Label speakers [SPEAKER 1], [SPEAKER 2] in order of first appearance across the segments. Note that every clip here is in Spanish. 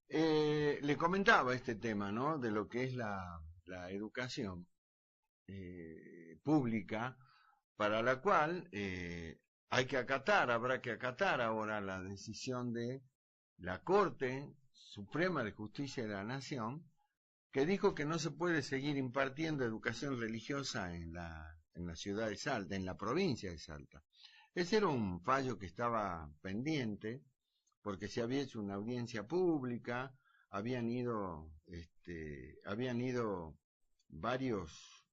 [SPEAKER 1] le comentaba este tema, ¿no? De lo que es la educación pública, para la cual habrá que acatar ahora la decisión de la Corte Suprema de Justicia de la Nación, que dijo que no se puede seguir impartiendo educación religiosa en la ciudad de Salta, en la provincia de Salta. Ese era un fallo que estaba pendiente, porque se había hecho una audiencia pública, habían ido varios,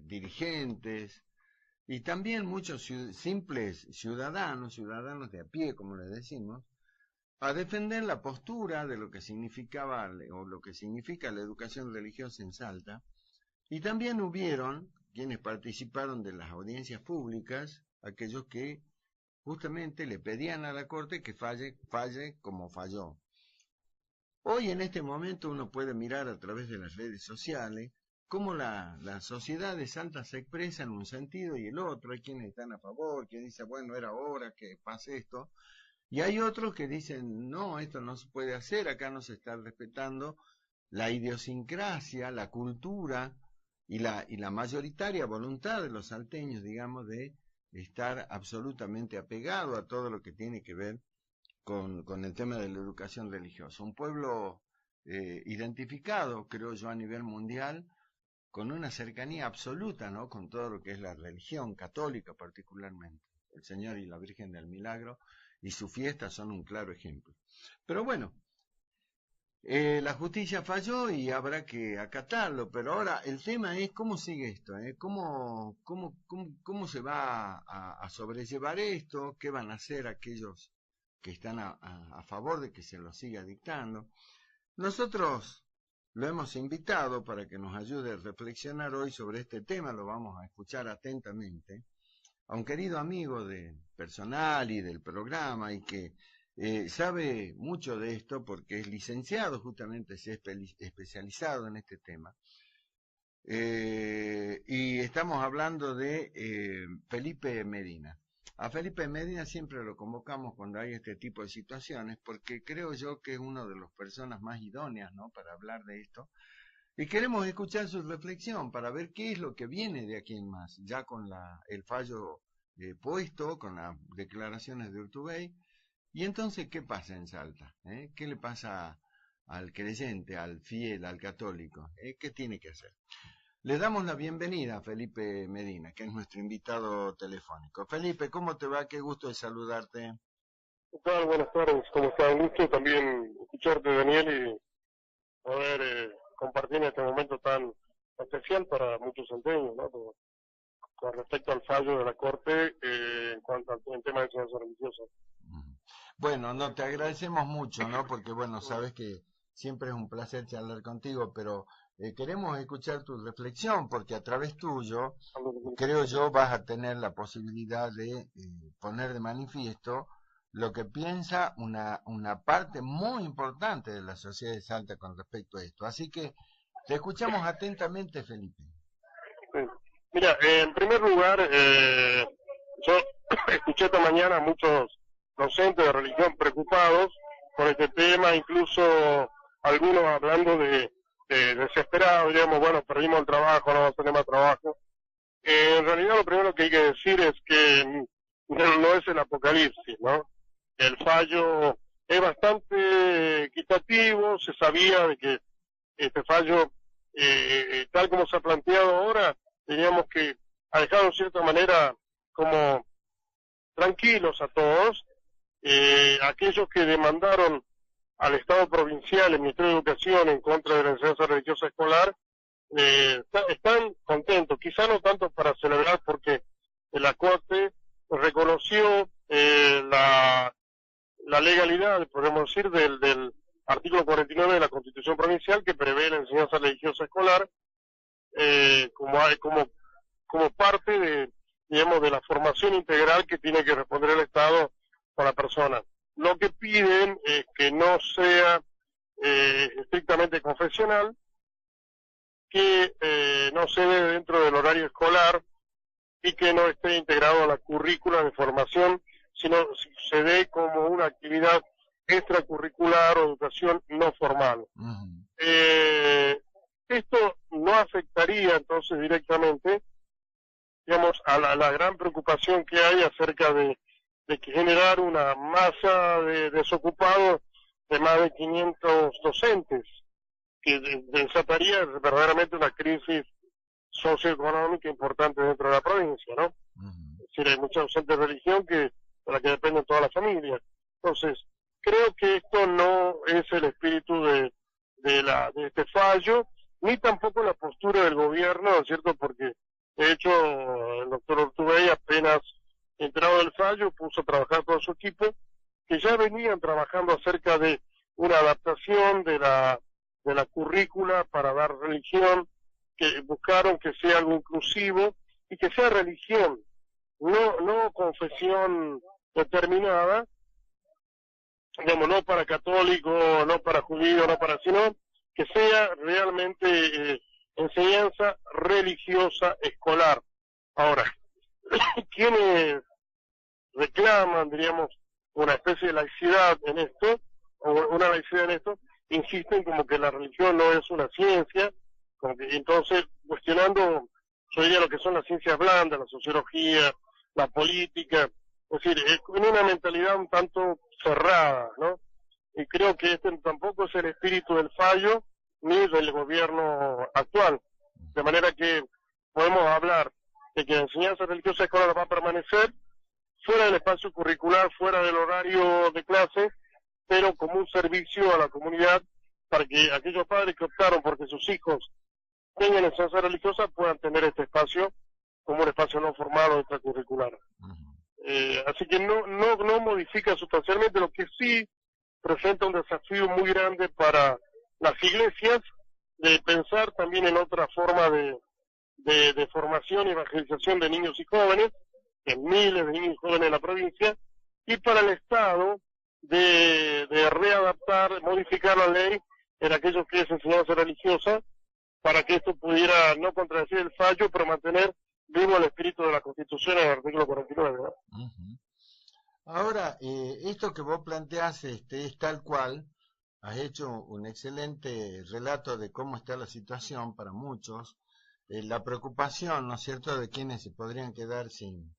[SPEAKER 1] dirigentes y también muchos simples ciudadanos de a pie, como les decimos, a defender la postura de lo que significaba o lo que significa la educación religiosa en Salta. Y también hubieron quienes participaron de las audiencias públicas, aquellos que justamente le pedían a la Corte que falle como falló. Hoy en este momento uno puede mirar a través de las redes sociales cómo la sociedad de Salta se expresa en un sentido y el otro. Hay quienes están a favor, quien dice, bueno, era hora que pase esto. Y hay otros que dicen, no, esto no se puede hacer, acá no se está respetando la idiosincrasia, la cultura y la mayoritaria voluntad de los salteños, digamos, de estar absolutamente apegado a todo lo que tiene que ver con el tema de la educación religiosa. Un pueblo identificado, creo yo, a nivel mundial, con una cercanía absoluta, ¿no? Con todo lo que es la religión católica particularmente. El Señor y la Virgen del Milagro y su fiesta son un claro ejemplo. Pero bueno, la justicia falló y habrá que acatarlo, pero ahora el tema es cómo sigue esto, cómo se va a sobrellevar esto, qué van a hacer aquellos que están a favor de que se lo siga dictando. Nosotros lo hemos invitado para que nos ayude a reflexionar hoy sobre este tema, lo vamos a escuchar atentamente, a un querido amigo personal y del programa y que sabe mucho de esto porque es licenciado, justamente se ha especializado en este tema. Y estamos hablando de Felipe Medina. A Felipe Medina siempre lo convocamos cuando hay este tipo de situaciones porque creo yo que es una de las personas más idóneas, ¿no?, para hablar de esto. Y queremos escuchar su reflexión para ver qué es lo que viene de aquí en más, ya con el fallo puesto, con las declaraciones de Urtubey. Y entonces, ¿qué pasa en Salta? ¿Qué le pasa al creyente, al fiel, al católico? ¿Qué tiene que hacer? Le damos la bienvenida a Felipe Medina, que es nuestro invitado telefónico. Felipe, ¿cómo te va? Qué gusto de saludarte.
[SPEAKER 2] ¿Qué tal? Buenas tardes, ¿cómo está? Un gusto también escucharte, Daniel, y poder compartir en este momento tan especial para muchos salteños, ¿no? Con respecto al fallo de la Corte en cuanto al tema de enseñanza religiosa.
[SPEAKER 1] Bueno, no, te agradecemos mucho, ¿no? Porque, bueno, sabes que siempre es un placer charlar contigo, pero queremos escuchar tu reflexión, porque a través tuyo, creo yo, vas a tener la posibilidad de poner de manifiesto lo que piensa una parte muy importante de la sociedad de Salta con respecto a esto. Así que te escuchamos atentamente, Felipe.
[SPEAKER 2] Sí. Mira, en primer lugar, yo escuché esta mañana a muchos docentes de religión preocupados por este tema, incluso algunos hablando de desesperados, digamos, bueno, perdimos el trabajo, no vamos a tener más trabajo. En realidad lo primero que hay que decir es que no es el apocalipsis, ¿no? El fallo es bastante equitativo, se sabía de que este fallo, tal como se ha planteado ahora, teníamos que ha dejado de cierta manera como tranquilos a todos, aquellos que demandaron al Estado provincial, el Ministerio de Educación, en contra de la enseñanza religiosa escolar, están contentos, quizá no tanto para celebrar porque la Corte reconoció la legalidad, podemos decir, del artículo 49 de la Constitución Provincial que prevé la enseñanza religiosa escolar como parte digamos, de la formación integral que tiene que responder el Estado con la persona. Lo que piden es que no sea estrictamente confesional, que no se dé dentro del horario escolar y que no esté integrado a la currícula de formación sino se dé como una actividad extracurricular o educación no formal. Esto no afectaría entonces directamente, digamos, a la gran preocupación que hay acerca de que generar una masa de desocupados de más de 500 docentes, que desataría verdaderamente una crisis socioeconómica importante dentro de la provincia, ¿no? Es decir, hay mucha docentes de religión de la que dependen todas las familias. Entonces, creo que esto no es el espíritu de este fallo, ni tampoco la postura del gobierno, ¿no es cierto? Porque, de hecho, el doctor Urtubey, apenas entrado del fallo, puso a trabajar todo su equipo, que ya venían trabajando acerca de una adaptación de la currícula para dar religión, que buscaron que sea algo inclusivo y que sea religión, no confesión determinada, digamos, no para católico, no para judío, no para, sino que sea realmente enseñanza religiosa escolar. Ahora, quienes reclaman, diríamos, una especie de laicidad en esto, o una laicidad en esto, insisten como que la religión no es una ciencia, como que, entonces cuestionando, yo diría, lo que son las ciencias blandas, la sociología, la política, es decir, en una mentalidad un tanto cerrada, ¿no? Y creo que este tampoco es el espíritu del fallo ni del gobierno actual, de manera que podemos hablar de que la enseñanza religiosa escolar va a permanecer fuera del espacio curricular, fuera del horario de clase, pero como un servicio a la comunidad para que aquellos padres que optaron porque sus hijos tengan enseñanza religiosa puedan tener este espacio como un espacio no formal o extracurricular. Así que no modifica sustancialmente, lo que sí presenta un desafío muy grande para las iglesias de pensar también en otra forma de formación y evangelización de niños y jóvenes, en miles de niños y jóvenes en la provincia, y para el Estado de readaptar, modificar la ley en aquello que es enseñanza religiosa, para que esto pudiera no contradecir el fallo, pero mantener vivo el espíritu de la Constitución en el artículo 49, ¿no?
[SPEAKER 1] Ahora, esto que vos planteás es tal cual, has hecho un excelente relato de cómo está la situación para muchos, la preocupación, ¿no es cierto?, de quienes se podrían quedar sin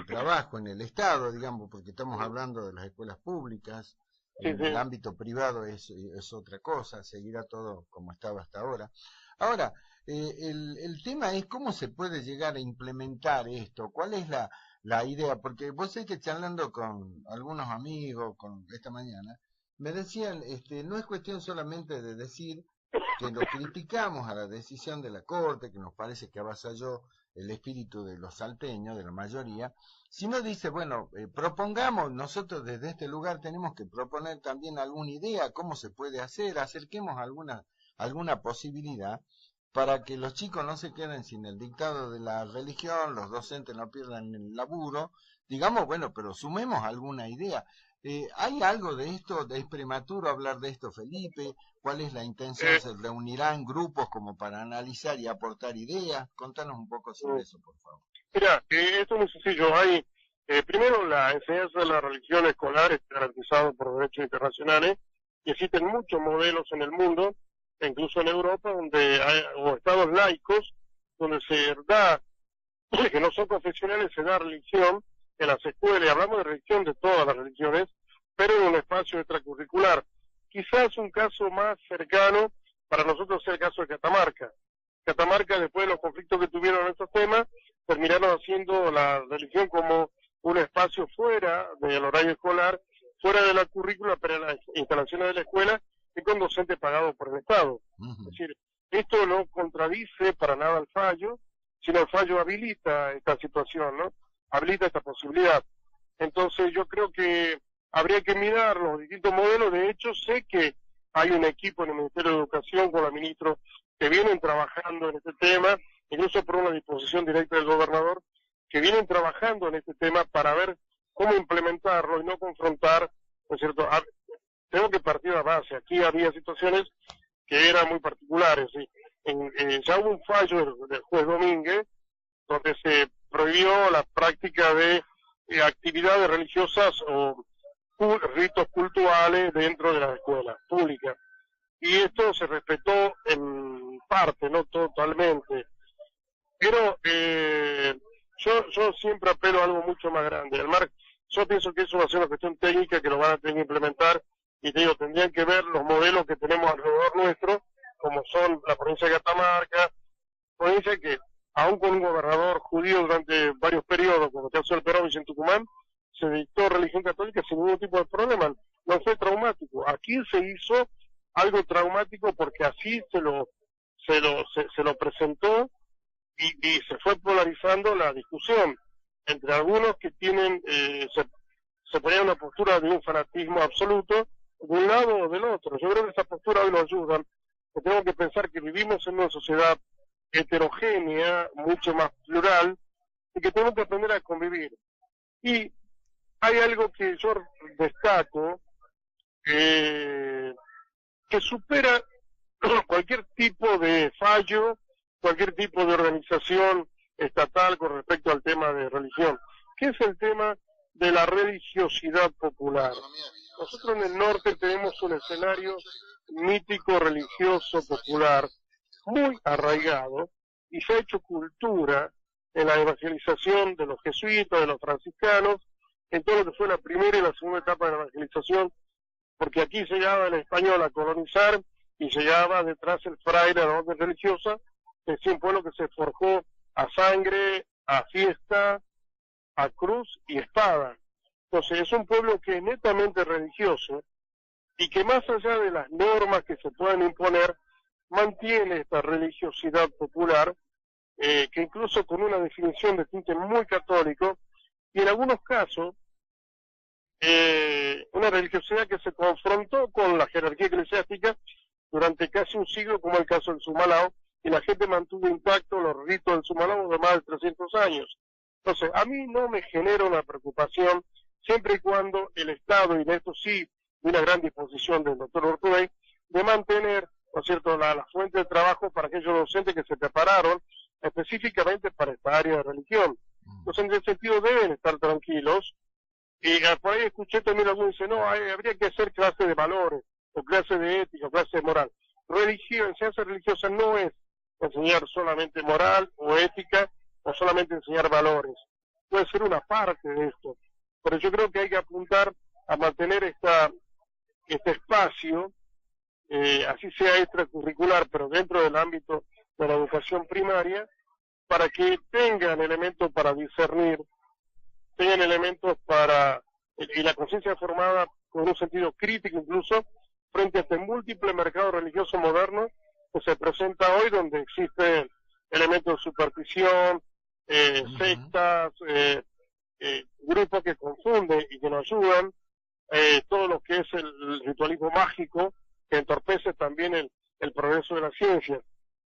[SPEAKER 1] trabajo en el Estado, digamos, porque estamos hablando de las escuelas públicas. En el ámbito privado es otra cosa, seguirá todo como estaba hasta ahora. Ahora, el tema es cómo se puede llegar a implementar esto, cuál es la idea, porque vos sé que charlando con algunos amigos esta mañana, me decían, no es cuestión solamente de decir que lo criticamos a la decisión de la Corte, que nos parece que avasalló el espíritu de los salteños, de la mayoría, sino dice, bueno, propongamos, nosotros desde este lugar tenemos que proponer también alguna idea, cómo se puede hacer, acerquemos alguna posibilidad para que los chicos no se queden sin el dictado de la religión, los docentes no pierdan el laburo, digamos, bueno, pero sumemos alguna idea. ¿Hay algo de esto? ¿Es prematuro hablar de esto, Felipe? ¿Cuál es la intención? ¿Se reunirán grupos como para analizar y aportar ideas? Contanos un poco sobre eso, por favor.
[SPEAKER 2] Mira, esto es muy sencillo. Hay, primero, la enseñanza de la religión escolar es garantizado por derechos internacionales y existen muchos modelos en el mundo, incluso en Europa, donde hay o estados laicos, donde se da, que no son confesionales, se da religión en las escuelas, y hablamos de religión de todas las religiones, pero en un espacio extracurricular. Quizás un caso más cercano para nosotros sea el caso de Catamarca. Catamarca, después de los conflictos que tuvieron en estos temas, terminaron haciendo la religión como un espacio fuera del horario escolar, fuera de la currícula, pero en las instalaciones de la escuela y con docentes pagados por el Estado. Es decir, esto no contradice para nada el fallo, sino el fallo habilita esta situación, ¿no? Habilita esta posibilidad. Entonces yo creo que habría que mirar los distintos modelos. De hecho, sé que hay un equipo en el Ministerio de Educación con la ministra que vienen trabajando en este tema, incluso por una disposición directa del gobernador, que vienen trabajando en este tema para ver cómo implementarlo y no confrontar, ¿no es cierto? Tengo que partir de la base. Aquí había situaciones que eran muy particulares. ¿Sí? Ya hubo un fallo del juez Domínguez donde se prohibió la práctica de actividades religiosas o ritos cultuales dentro de las escuelas públicas. Y esto se respetó en parte, no totalmente. Pero yo siempre apelo a algo mucho más grande. Yo pienso que eso va a ser una cuestión técnica que lo van a tener que implementar, y te digo, tendrían que ver los modelos que tenemos alrededor nuestro, como son la provincia de Catamarca, provincia que, aún con un gobernador judío durante varios periodos, como el caso del Perón y en Tucumán, se dictó religión católica sin ningún tipo de problema. No fue traumático. Aquí se hizo algo traumático porque así se lo presentó, y se fue polarizando la discusión entre algunos que tienen, se ponían una postura de un fanatismo absoluto, de un lado o del otro. Yo creo que esa postura hoy nos ayuda, que tenemos que pensar que vivimos en una sociedad heterogénea, mucho más plural, y que tenemos que aprender a convivir. Y hay algo que yo destaco, que supera cualquier tipo de fallo, cualquier tipo de organización estatal con respecto al tema de religión, que es el tema de la religiosidad popular. Nosotros en el norte tenemos un escenario mítico religioso popular muy arraigado, y se ha hecho cultura en la evangelización de los jesuitas, de los franciscanos, en todo lo que fue la primera y la segunda etapa de la evangelización, porque aquí llegaba el español a colonizar y llegaba detrás el fraile a la orden religiosa, que es un pueblo que se forjó a sangre, a fiesta, a cruz y espada. Entonces es un pueblo que es netamente religioso, y que más allá de las normas que se puedan imponer, mantiene esta religiosidad popular, que incluso con una definición de tinte muy católico, y en algunos casos una religiosidad que se confrontó con la jerarquía eclesiástica durante casi un siglo, como el caso del Sumalao, y la gente mantuvo intactos los ritos del Sumalao de más de 300 años. Entonces, a mí no me genera una preocupación, siempre y cuando el Estado, y en esto sí, de una gran disposición del doctor Ortubey, de mantener, ¿no es cierto?, la fuente de trabajo para aquellos docentes que se prepararon específicamente para esta área de religión. Entonces, en ese sentido deben estar tranquilos. Y por ahí escuché también algunos dicen, no, habría que hacer clase de valores, o clase de ética, o clase de moral. Religión, enseñanza religiosa no es enseñar solamente moral o ética, o solamente enseñar valores. Puede ser una parte de esto, pero yo creo que hay que apuntar a mantener este espacio, así sea extracurricular, pero dentro del ámbito de la educación primaria, para que tengan elementos para discernir, tengan elementos y la conciencia formada con un sentido crítico incluso, frente a este múltiple mercado religioso moderno que se presenta hoy, donde existen elementos de superstición, sectas, grupos que confunden y que no ayudan, todo lo que es el ritualismo mágico, que entorpece también el progreso de la ciencia.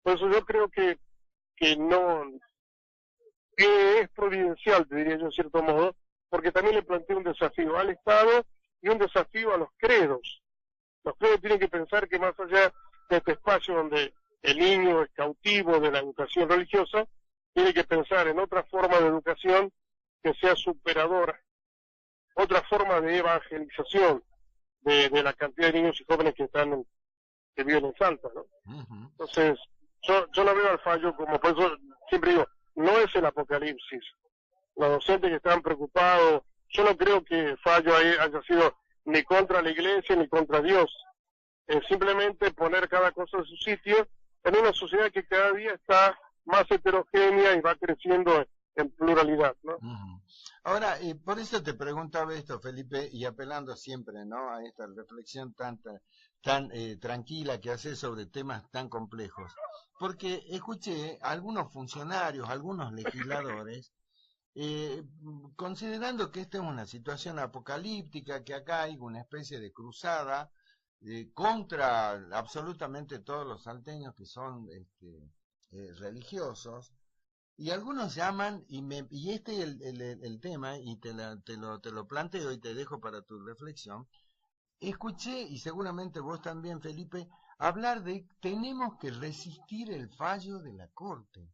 [SPEAKER 2] Por eso yo creo que no es providencial, te diría yo en cierto modo, porque también le plantea un desafío al Estado y un desafío a los credos. Los credos tienen que pensar que más allá de este espacio donde el niño es cautivo de la educación religiosa, tiene que pensar en otra forma de educación que sea superadora, otra forma de evangelización de la cantidad de niños y jóvenes que viven en Salta, ¿no? Entonces, yo no veo al fallo como, por eso siempre digo, no es el apocalipsis. Los docentes que están preocupados, yo no creo que fallo haya sido ni contra la iglesia ni contra Dios. Simplemente poner cada cosa en su sitio en una sociedad que cada día está más heterogénea y va creciendo en pluralidad, ¿no?
[SPEAKER 1] Ahora, por eso te preguntaba esto, Felipe, y apelando siempre, ¿no?, a esta reflexión tan tranquila que haces sobre temas tan complejos. Porque escuché a algunos funcionarios, algunos legisladores, considerando que esta es una situación apocalíptica, que acá hay una especie de cruzada contra absolutamente todos los salteños que son religiosos, y algunos llaman, y este es el tema, y te lo planteo y te dejo para tu reflexión. Escuché, y seguramente vos también, Felipe, hablar de tenemos que resistir el fallo de la Corte.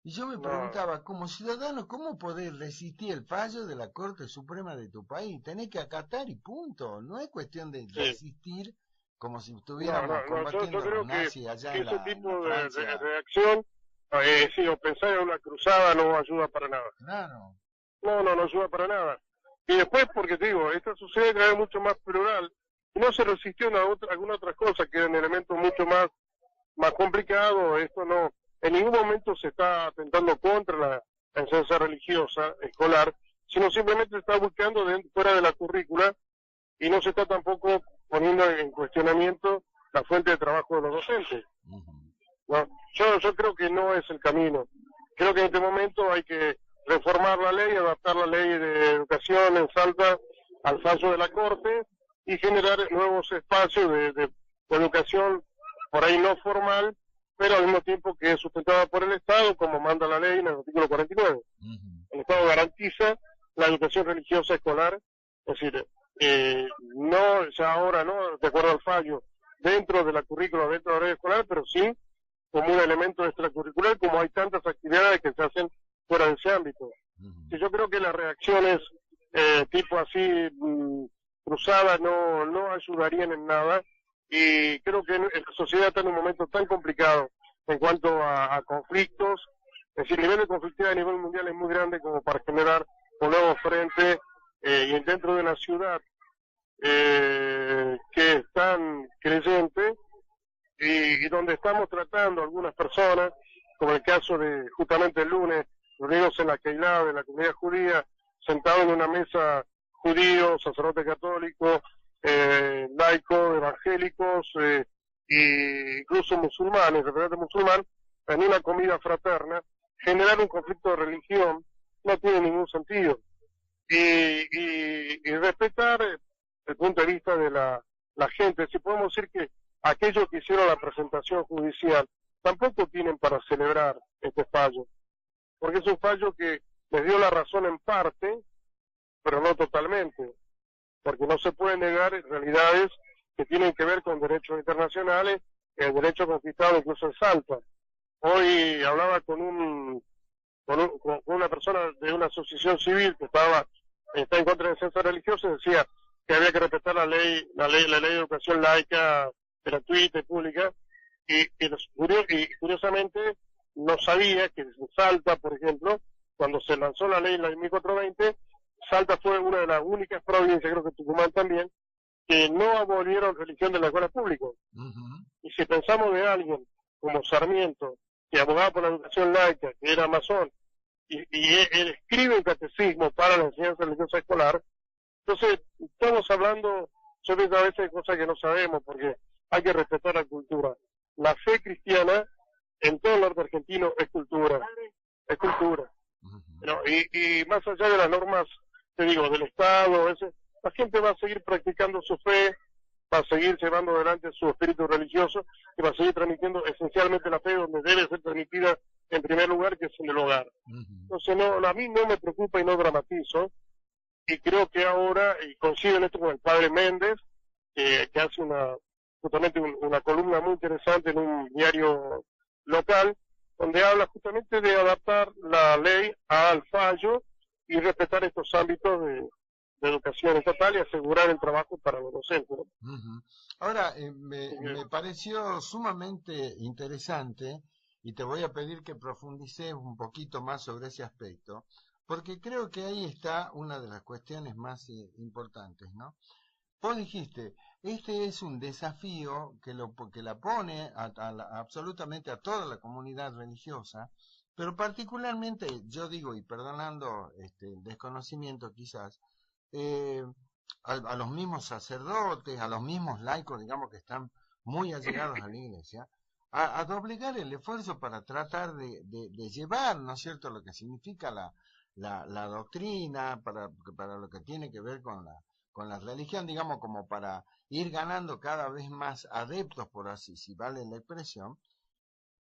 [SPEAKER 1] Y yo me
[SPEAKER 2] No,
[SPEAKER 1] preguntaba, como ciudadano, ¿cómo podés resistir el fallo de la Corte Suprema de tu país? Tenés que acatar y punto. No es cuestión de
[SPEAKER 2] sí.
[SPEAKER 1] resistir como si
[SPEAKER 2] No,
[SPEAKER 1] estuviéramos
[SPEAKER 2] no, no, yo
[SPEAKER 1] combatiendo a los
[SPEAKER 2] creo
[SPEAKER 1] nazis allá
[SPEAKER 2] que ese
[SPEAKER 1] en
[SPEAKER 2] tipo
[SPEAKER 1] la
[SPEAKER 2] de
[SPEAKER 1] Francia.
[SPEAKER 2] reacción, sí, o pensar en una cruzada no ayuda para nada.
[SPEAKER 1] Claro.
[SPEAKER 2] No, no, no ayuda para nada. Y después, porque te digo, esta sociedad cada vez mucho más plural, y no se resistió a alguna otra cosa, que eran elementos mucho más complicados. Esto no, en ningún momento se está atentando contra la enseñanza religiosa escolar, sino simplemente se está buscando fuera de la currícula y no se está tampoco poniendo en cuestionamiento la fuente de trabajo de los docentes.
[SPEAKER 1] Ujú.
[SPEAKER 2] ¿No? Yo creo que no es el camino. Creo que en este momento hay que reformar la ley, adaptar la ley de educación en Salta al fallo de la Corte y generar nuevos espacios de educación por ahí no formal, pero al mismo tiempo que es sustentada por el Estado, como manda la ley en el artículo 49.
[SPEAKER 1] Ujú.
[SPEAKER 2] El Estado garantiza la educación religiosa escolar, es decir, no ya ahora, no de acuerdo al fallo, dentro de la currícula, dentro de la ley escolar, pero sí como un elemento extracurricular, como hay tantas actividades que se hacen fuera de ese ámbito.
[SPEAKER 1] Ujú.
[SPEAKER 2] Sí, yo creo que las reacciones tipo así cruzadas no ayudarían en nada y creo que la sociedad está en un momento tan complicado en cuanto a conflictos, es decir, el nivel de conflictividad a nivel mundial es muy grande como para generar un nuevo frente y dentro de una ciudad que es tan creyente y donde estamos tratando algunas personas, como el caso de justamente el lunes, reunidos en la Keilah de la comunidad judía, sentados en una mesa judíos, sacerdotes católicos, laicos, evangélicos, e incluso musulmanes, representantes musulmanes, en una comida fraterna, generar un conflicto de religión no tiene ningún sentido. Y respetar el punto de vista de la gente, si podemos decir que aquellos que hicieron la presentación judicial tampoco tienen para celebrar este fallo, porque es un fallo que les dio la razón en parte, pero no totalmente, porque no se pueden negar realidades que tienen que ver con derechos internacionales, el derecho conquistado incluso en Salta. Hoy hablaba con una persona de una asociación civil que está en contra de la enseñanza religiosa y decía que había que respetar la ley de educación laica gratuita y pública y curiosamente no sabía que en Salta, por ejemplo, cuando se lanzó la ley en la 1420, Salta fue una de las únicas provincias, creo que Tucumán también, que no abolieron religión de la escuela pública.
[SPEAKER 1] Ujú.
[SPEAKER 2] Y si pensamos de alguien como Sarmiento, que abogaba por la educación laica, que era masón, y él escribe un catecismo para la enseñanza religiosa escolar, entonces estamos hablando, yo creo que a veces de cosas que no sabemos, porque hay que respetar la cultura. La fe cristiana en todo el norte argentino es cultura, es cultura.
[SPEAKER 1] Ujú.
[SPEAKER 2] Pero, y más allá de las normas, te digo, del Estado, la gente va a seguir practicando su fe, va a seguir llevando adelante su espíritu religioso y va a seguir transmitiendo esencialmente la fe donde debe ser transmitida en primer lugar, que es en el hogar.
[SPEAKER 1] Ujú.
[SPEAKER 2] Entonces, no, a mí no me preocupa y no dramatizo, y creo que ahora, y coincido en esto con el padre Méndez, que hace justamente una columna muy interesante en un diario local, donde habla justamente de adaptar la ley al fallo y respetar estos ámbitos de educación estatal y asegurar el trabajo para los docentes, ¿no?
[SPEAKER 1] Ujú. Ahora, me pareció sumamente interesante y te voy a pedir que profundices un poquito más sobre ese aspecto, porque creo que ahí está una de las cuestiones más importantes, ¿no? Vos dijiste, este es un desafío que la pone absolutamente a toda la comunidad religiosa, pero particularmente, yo digo, y perdonando el desconocimiento quizás, eh, a los mismos sacerdotes, a los mismos laicos, digamos, que están muy allegados a la iglesia, a doblegar el esfuerzo para tratar de llevar, ¿no es cierto?, lo que significa la doctrina, para lo que tiene que ver con la religión, digamos, como para ir ganando cada vez más adeptos, por así, si vale la expresión,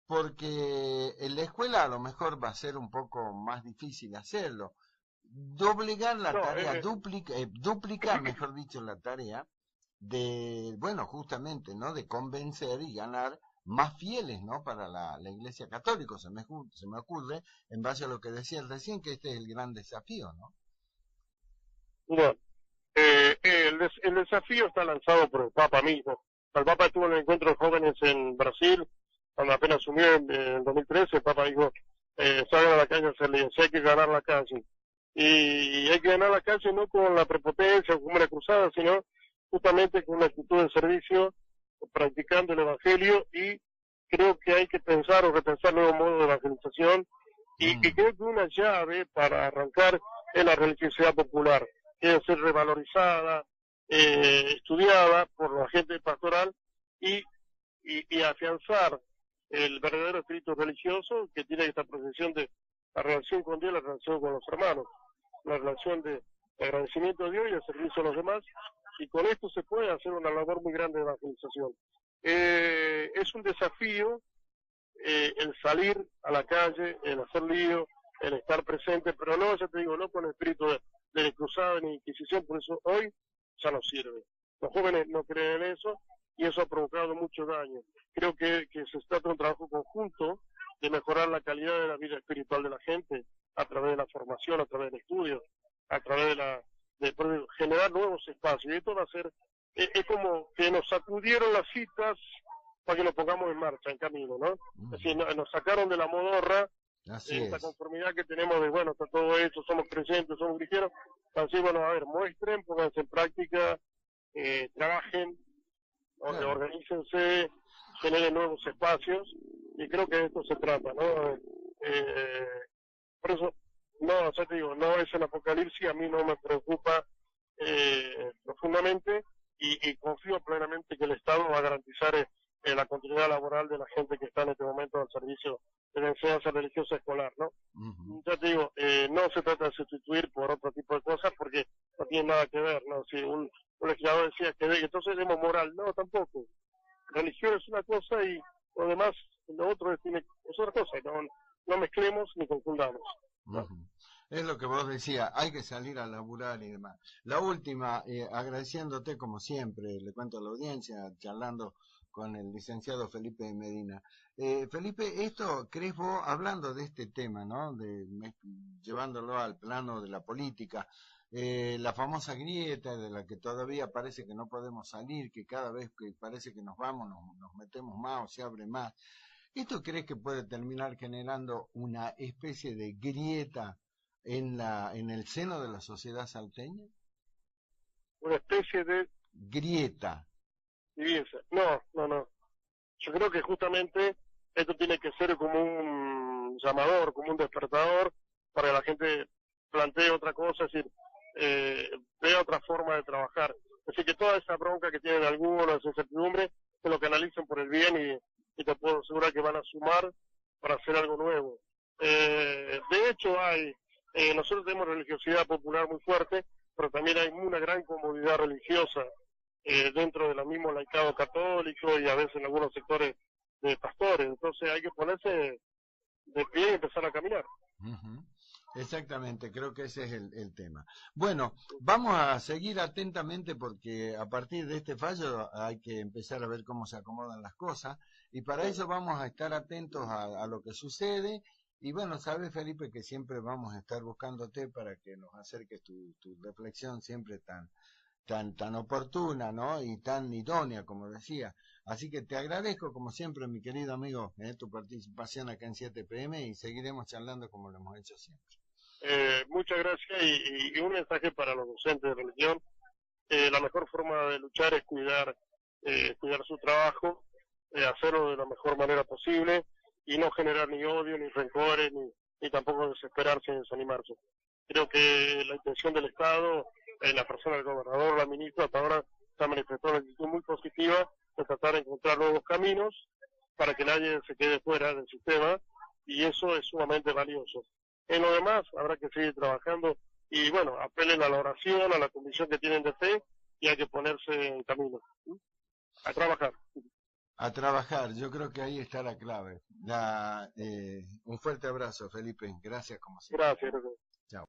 [SPEAKER 1] porque en la escuela a lo mejor va a ser un poco más difícil hacerlo. Doblegar la
[SPEAKER 2] No,
[SPEAKER 1] tarea, duplicar, mejor dicho, la tarea de, bueno, justamente, ¿no? De convencer y ganar más fieles, ¿no? Para la Iglesia Católica, se me ocurre, en base a lo que decías recién, que este es el gran desafío, ¿no?
[SPEAKER 2] Bueno, el desafío está lanzado por el Papa mismo. El Papa estuvo en el encuentro de jóvenes en Brasil, cuando apenas asumió en 2013, el Papa dijo, salgan a la calle a hacer líos, hay que ganar la calle. Y hay que ganar la calle no con la prepotencia o como una cruzada, sino justamente con una actitud de servicio, practicando el Evangelio, y creo que hay que pensar o repensar nuevos modos de evangelización, y creo que una llave para arrancar es la religiosidad popular, que debe ser revalorizada, estudiada por la gente pastoral y afianzar el verdadero espíritu religioso que tiene esta procesión de la relación con Dios, la relación con los hermanos, la relación de agradecimiento a Dios y el servicio a los demás, y con esto se puede hacer una labor muy grande de evangelización. Es un desafío el salir a la calle, el hacer lío, el estar presente, pero no, ya te digo, no con el espíritu de cruzada ni inquisición, por eso hoy ya no sirve. Los jóvenes no creen en eso y eso ha provocado mucho daño. Creo que se trata de un trabajo conjunto de mejorar la calidad de la vida espiritual de la gente a través de la formación, a través del estudio, a través de generar nuevos espacios. Y esto va a ser, es como que nos sacudieron las citas para que nos pongamos en marcha, en camino, ¿no? Es decir, nos sacaron de la modorra, esta conformidad que tenemos de, bueno, está todo hecho, somos creyentes, somos cristianos, así, bueno, a ver, muestren, pónganse en práctica, trabajen, organícense, generen nuevos espacios, y creo que de esto se trata, ¿no? Por eso, no, ya te digo, no es el apocalipsis, a mí no me preocupa profundamente, y confío plenamente que el Estado va a garantizar la continuidad laboral de la gente que está en este momento al servicio de la enseñanza religiosa escolar, ¿no? Ya te digo, no se trata de sustituir por otro tipo de cosas porque no tiene nada que ver, ¿no? Si un legislador decía que entonces demos moral, no, tampoco. Religión es una cosa y lo demás, lo otro es otra cosa, no mezclemos ni confundamos, ¿no?
[SPEAKER 1] Es lo que vos decías, hay que salir a laburar y demás. La última, agradeciéndote como siempre, le cuento a la audiencia, charlando con el licenciado Felipe Medina. Felipe, esto, ¿crees vos, hablando de este tema, ¿no? Llevándolo al plano de la política, la famosa grieta de la que todavía parece que no podemos salir, que cada vez que parece que nos vamos nos metemos más o se abre más, ¿esto crees que puede terminar generando una especie de grieta en el seno de la sociedad salteña?
[SPEAKER 2] Una especie de
[SPEAKER 1] grieta.
[SPEAKER 2] No. Yo creo que justamente esto tiene que ser como un llamador, como un despertador para que la gente plantee otra cosa, es decir, vea otra forma de trabajar. Es decir, que toda esa bronca que tienen algunos, esa incertidumbre, que lo canalicen por el bien y te puedo asegurar que van a sumar para hacer algo nuevo. De hecho, nosotros tenemos religiosidad popular muy fuerte, pero también hay una gran comodidad religiosa dentro de lo mismo laicado católico y a veces en algunos sectores de pastores. Entonces hay que ponerse de pie y empezar a caminar.
[SPEAKER 1] Exactamente, creo que ese es el tema. Bueno, vamos a seguir atentamente porque a partir de este fallo hay que empezar a ver cómo se acomodan las cosas y para eso vamos a estar atentos a lo que sucede. Y bueno, sabes, Felipe, que siempre vamos a estar buscándote para que nos acerques tu reflexión siempre tan oportuna, ¿no? Y tan idónea, como decía. Así que te agradezco, como siempre, mi querido amigo, tu participación acá en 7pm y seguiremos charlando como lo hemos hecho siempre.
[SPEAKER 2] Muchas gracias y un mensaje para los docentes de religión. La mejor forma de luchar es cuidar su trabajo, hacerlo de la mejor manera posible y no generar ni odio, ni rencores, ni tampoco desesperarse ni desanimarse. Creo que la intención del Estado, la persona del gobernador, la ministra, hasta ahora se ha manifestado una actitud muy positiva de tratar de encontrar nuevos caminos para que nadie se quede fuera del sistema y eso es sumamente valioso. En lo demás habrá que seguir trabajando y bueno, apelen a la oración, a la convicción que tienen de fe y hay que ponerse en camino. A trabajar.
[SPEAKER 1] A trabajar, yo creo que ahí está la clave. Un fuerte abrazo, Felipe. Gracias como siempre.
[SPEAKER 2] Gracias.